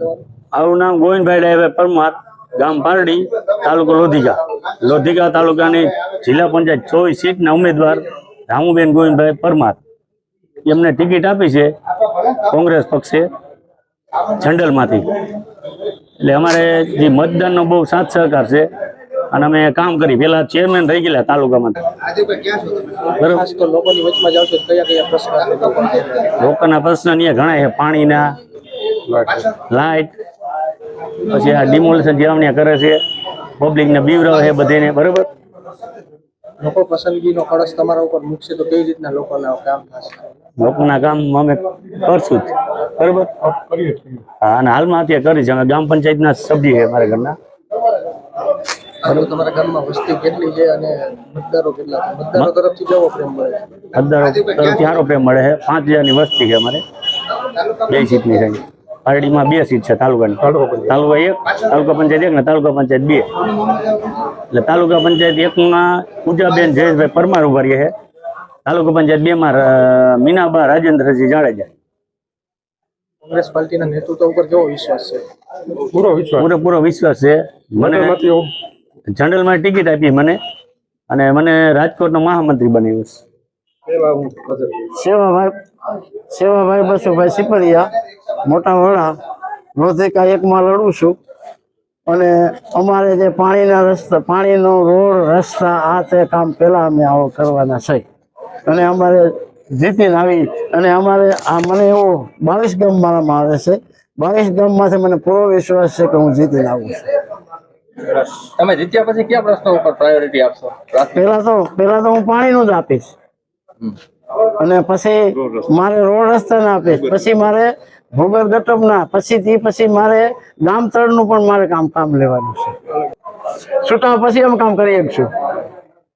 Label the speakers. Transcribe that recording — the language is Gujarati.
Speaker 1: મારું નામ ગોવિંદભાઈ ડાયાભાઈ પરમાર, ગામ પારડી, તાલુકો લોધિકા. લોધિકા તાલુકાની જિલ્લા પંચાયત 24 સીટના ઉમેદવાર રામુબેન ગોવિંદભાઈ પરમાર. એમને ટિકિટ આપી છે કોંગ્રેસ પક્ષે જંડલમાંથી. એટલે અમારે જે મતદાનનો બહુ સાથ સહકાર છે અને અમે કામ કરી. પેલા ચેરમેન રહી ગયેલા તાલુકામાં. લોકોના પ્રશ્ન અહીંયા ઘણા છે, પાણીના, લાઇટ, પછી આ ડિમોલેશન જે કરે છે, પબ્લિકને બીવરાવે છે બધીને. બરોબર,
Speaker 2: લોકો પસંદગીનો કળશ તમારા ઉપર મૂકશે તો કેવી રીતના લોકોના કામ થશે?
Speaker 1: લોકોના કામ અમે કરશું જ. બરોબર, હા. અને હાલમાં અત્યારે કરી છે. અમે ગ્રામ પંચાયતના સભ્ય છે મારા ઘરના.
Speaker 2: તમારા ગામમાં વસ્તી કેટલી છે અને મતદારો કેટલા છે? મતદારો તરફથી કેવો પ્રેમ મળે છે?
Speaker 1: મતદારો તરફથી સારો પ્રેમ મળે છે. 5000ની વસ્તી છે અમારે. 2 સીટની છે. પારડીમાં 2 સીટ છે તાલુકાની. તાલુકા 1, તાલુકા પંચાયત 1 ને તાલુકા પંચાયત 2. એટલે તાલુકા પંચાયત 1માં પૂજાબેન જયેશભાઈ પરમાર ઉભા રહ્યા છે. તાલુકા પંચાયત 2માં મીનાબા રાજેન્દ્રસિંહ જાડેજા.
Speaker 2: કોંગ્રેસ પાર્ટીના નેતૃત્વ ઉપર કેવો વિશ્વાસ છે?
Speaker 1: પૂરેપૂરો વિશ્વાસ છે. મને જનરલમાં ટિકિટ આપી મને, અને મને રાજકોટનો મહામંત્રી બનાવ્યો છે.
Speaker 3: સેવાભાઈ બસુભાઈ સિપરિયા, મોટા વડા, લોધિકા 1માં લડું છું. અને અમારે જે પાણીના રસ્તા, પાણીનો રોડ, રસ્તા, આ તે કામ પહેલાં અમે આવો કરવાના છે. અને અમારે જીતીને આવી. અને અમારે આ મને એવો 22 ગામ મારામાં આવે છે. 22 ગામમાંથી મને પૂરો વિશ્વાસ છે કે હું જીતીને આવું છું.
Speaker 2: તમે જીત્યા પછી કયા પ્રશ્નો ઉપર પ્રાયોરિટી આપશો?
Speaker 3: પહેલા તો હું પાણીનું જ આપીશ, અને પછી મારે રોડ રસ્તાના આપીશ, પછી મારે ભૂગર્ભ ગટરના, પછી મારે ગામ તળનું પણ મારે કામ લેવાનું છે. છૂટા પછી અમે કામ કરી શકશું.